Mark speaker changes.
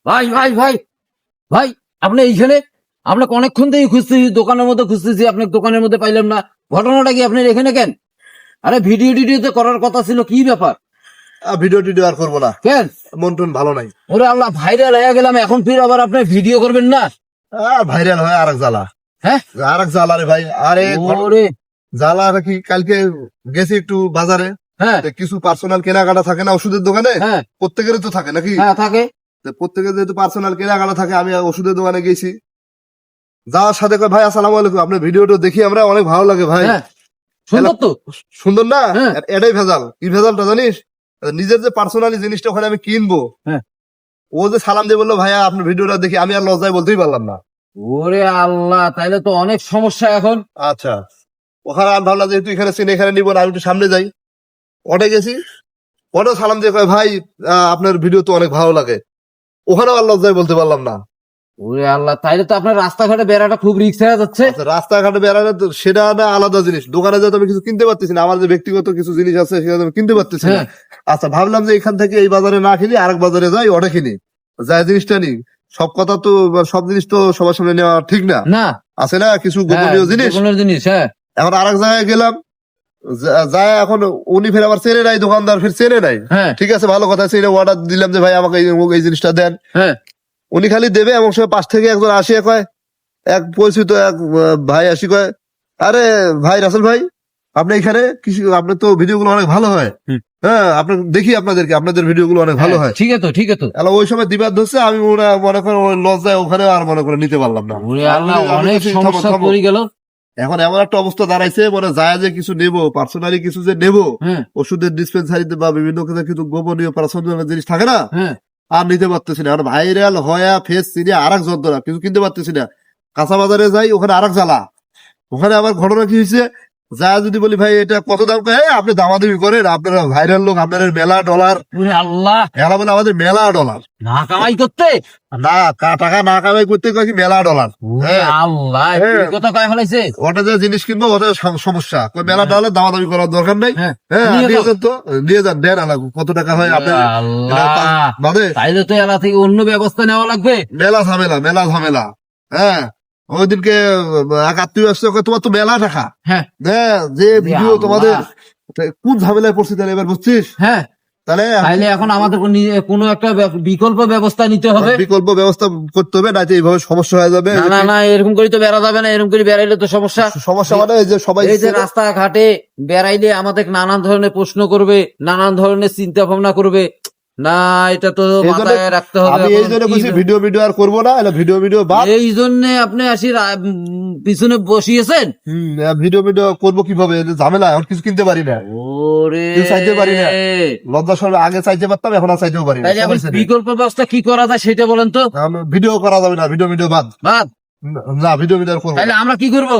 Speaker 1: ভাই ভাই ভাই ভাই, আপনি এইখানে? আপনাকে অনেকক্ষণ থেকে খুঁজতেছি, দোকানের মধ্যে খুঁজতেছি, আপনার দোকানের মধ্যে পাইলাম না। ঘটনাটা কি? আপনি এখানে কেন? আরে ভিডিও টিডিও তো করার কথা ছিল, কি ব্যাপার?
Speaker 2: ভিডিও টিডিও আর করবো না,
Speaker 1: কেন?
Speaker 2: মন টন ভালো নাই।
Speaker 1: ওরে আল্লাহ, ভাইরাল হয়ে গেলাম, এখন ফির আবার আপনি ভিডিও করবেন না?
Speaker 2: ভাইরাল হয় আরেক জ্বালা।
Speaker 1: হ্যাঁ,
Speaker 2: আরেক জ্বালা রে ভাই। আরে
Speaker 1: ওরে
Speaker 2: জ্বালা কি, কালকে গেছি একটু বাজারে,
Speaker 1: হ্যাঁ
Speaker 2: কিছু পার্সোনাল কেনাকাটা থাকে না ওষুধের দোকানে,
Speaker 1: হ্যাঁ
Speaker 2: প্রত্যেকেরই তো থাকে নাকি?
Speaker 1: হ্যাঁ থাকে।
Speaker 2: প্রত্যেকের যেহেতু পার্সোনাল কেনাকাটা থাকে, আমি ওষুধের দোকানে গেছি, যাওয়ার সাথে কয়, ভাই আসসালামু আলাইকুম, আপনার ভিডিওটা দেখি আমরা, অনেক ভালো লাগে ভাই।
Speaker 1: হ্যাঁ, সুন্দর তো।
Speaker 2: সুন্দর না?
Speaker 1: হ্যাঁ।
Speaker 2: এটাই ভেজাল। কি ভেজালটা জানিস? নিজের যে পার্সোনালি জিনিসটা ওখানে আমি কিনবো,
Speaker 1: হ্যাঁ।
Speaker 2: ও যে সালাম দিয়ে বললো ভাইয়া আপনার ভিডিওটা দেখি, আমি আর লজ্জায় বলতেই পারলাম না।
Speaker 1: ওরে আল্লাহ, তাইলে তো অনেক সমস্যা এখন।
Speaker 2: আচ্ছা, ওখানে আমি ভাবলাম যেহেতু এখানে চিনি, এখানে নিবো না, আমি একটু সামনে যাই। ওটে গেছি, ওটাও সালাম দিয়ে কয়, ভাই আপনার ভিডিও তো অনেক ভালো লাগে। ওখানেও আর লজ্জায় বলতে পারলাম না।
Speaker 1: ওরে আল্লাহ, তাইলে তো আপনার রাস্তাঘাটে বেড়াটা খুব রিস্ক হয়ে যাচ্ছে।
Speaker 2: আচ্ছা, রাস্তাঘাটে বেড়ানো তো সেটা না, আলাদা জিনিস। দোকানে যেতে আমি কিছু কিনতে পারতেছি না, আমার যে ব্যক্তিগত কিছু জিনিস আছে সেটা আমি কিনতে পারতেছি না।
Speaker 1: হ্যাঁ।
Speaker 2: আচ্ছা, ভাবলাম যে এখান থেকে এই বাজারে না কিনি আরেক বাজারে যাই, ওটা কিনি, যাই জিনিসটা নিই। সব কথা তো, সব জিনিস তো সবার সামনে নেওয়া ঠিক না,
Speaker 1: না,
Speaker 2: আছে না কিছু
Speaker 1: হ্যাঁ,
Speaker 2: গোপনীয় জিনিস।
Speaker 1: গোপনীয় জিনিস। হ্যাঁ,
Speaker 2: এখন আরেক জায়গায় গেলাম, যায় এখন উনি ফের আবার চেনে নাই, দোকানদার ফের চেনে নাই।
Speaker 1: হ্যাঁ,
Speaker 2: ঠিক আছে, ভালো কথা, চেনে, অর্ডার দিলাম যে ভাই আমাকে এই জিনিসটা দেন।
Speaker 1: হ্যাঁ,
Speaker 2: উনি খালি দেবে, এমন সময় পাশ থেকে একজন আসিয়া কয়, এক পরিচিত এক ভাই আসি কয়, আরে ভাই রাসেল ভাই, আপনি এখানে কিছু, আপনার তো ভিডিও গুলো অনেক ভালো হয়।
Speaker 1: হুম।
Speaker 2: হ্যাঁ, আপনার দেখি আপনাদের ভিডিও গুলো অনেক ভালো হয়।
Speaker 1: ঠিক আছে, ঠিক আছে।
Speaker 2: তাহলে ওই সময় দিবার ধরছে, আমি মনে করেন ওই লজ্জায় ওখানে আর মনে করে নিতে পারলাম না।
Speaker 1: ওরে আল্লাহ,
Speaker 2: আমি
Speaker 1: অনেক
Speaker 2: বলছি, থামো,
Speaker 1: সমস্যা
Speaker 2: থামো।
Speaker 1: পড়ে গেল।
Speaker 2: এখন এমন একটা অবস্থা দাঁড়াইছে, মানে যায় যে কিছু নেবো, পার্সোনালি কিছু যে নেবো,
Speaker 1: হ্যাঁ,
Speaker 2: ওষুধের ডিসপেন্সারিতে বা বিভিন্ন কিছু গোপনীয় পার্সোনাল জিনিস থাকে না,
Speaker 1: হ্যাঁ,
Speaker 2: আর নিতে পারতেছি না। আর ভাইরাল হয়া ফেস চিনি আরেক যন্ত্রণা, কিছু কিনতে পারতেছি না। কাঁচা বাজারে যাই, ওখানে আরেক জ্বালা। ওখানে আবার ঘটনা কি হয়েছে, যা যদি বলি ভাই এটা কত দাম, আপনি দামাদামি করেন, আপনারা ভাইরাল লোক, আপনার মেলা ডলার।
Speaker 1: ওরে আল্লাহ,
Speaker 2: এরা বলে আমাদের মেলা ডলার।
Speaker 1: না কামাই করতে।
Speaker 2: না, টাকা না কামাই করতে কয় কি মেলা ডলার।
Speaker 1: ওরে আল্লাহ,
Speaker 2: হ্যাঁ।
Speaker 1: এই কথা কয় ফেলাইছে।
Speaker 2: ওটা যে জিনিস কিনবো ওটা সমস্যা, কয় মেলা ডলার, দামাদামি করার দরকার নাই।
Speaker 1: হ্যাঁ,
Speaker 2: হ্যাঁ,
Speaker 1: নিয়ে
Speaker 2: নিয়ে
Speaker 1: যাও।
Speaker 2: যান তো, নিয়ে যান, দেন আলাদা কত টাকা হয় আপনার।
Speaker 1: আল্লাহ,
Speaker 2: বাদে
Speaker 1: তাইলে তো এলা থেকে অন্য ব্যবস্থা নেওয়া লাগবে।
Speaker 2: মেলা ঝামেলা। হ্যাঁ, ওইদিনকে এক আত্মীয় আসছে, কয়, তোমার তো মেলা টাকা।
Speaker 1: হ্যাঁ,
Speaker 2: হ্যাঁ, যে ভিডিও
Speaker 1: আল্লাহ।
Speaker 2: তোমাদের, কোন ঝামেলায় পড়ছি তাহলে এবার বুঝছিস?
Speaker 1: হ্যাঁ,
Speaker 2: তাহলে
Speaker 1: তাইলে এখন আমাদের কোনো একটা বিকল্প ব্যবস্থা নিতে হবে।
Speaker 2: বিকল্প ব্যবস্থা করতে হবে, না এইভাবে সমস্যা হয়ে যাবে।
Speaker 1: না না না, এরকম করে তো বেড়া যাবে না, এরকম করে বেড়াইলে তো সমস্যা।
Speaker 2: সমস্যা মানে এই যে সবাই
Speaker 1: এই যে রাস্তাঘাটে বেড়াইলে আমাদের নানান ধরনের প্রশ্ন করবে, নানান ধরনের চিন্তা ভাবনা করবে। না, এটা তো
Speaker 2: এই জন্য
Speaker 1: মাথায় রাখতে হবে।
Speaker 2: আমি এই জন্য বলছি ভিডিও আর করবো না, ভিডিও বাদ।
Speaker 1: এই জন্য আপনি আসি পিছনে বসিয়েছেন।
Speaker 2: ভিডিও করবো কিভাবে, এই যে ঝামেলা, এখন কিছু কিনতে পারি না,
Speaker 1: ওরে,
Speaker 2: কিছু চাইতে পারি না। লজ্জা সরবে, আগে চাইতে পারতাম, এখন আর চাইতেও পারি না।
Speaker 1: তাইলে এখন বিকল্প ব্যবস্থা কি করা যায় সেটা বলেন তো।
Speaker 2: ভিডিও করা যাবে না, ভিডিও বাদ।
Speaker 1: বাদ।
Speaker 2: না, ভিডিও আর করবো না।
Speaker 1: তাইলে আমরা কি করবো?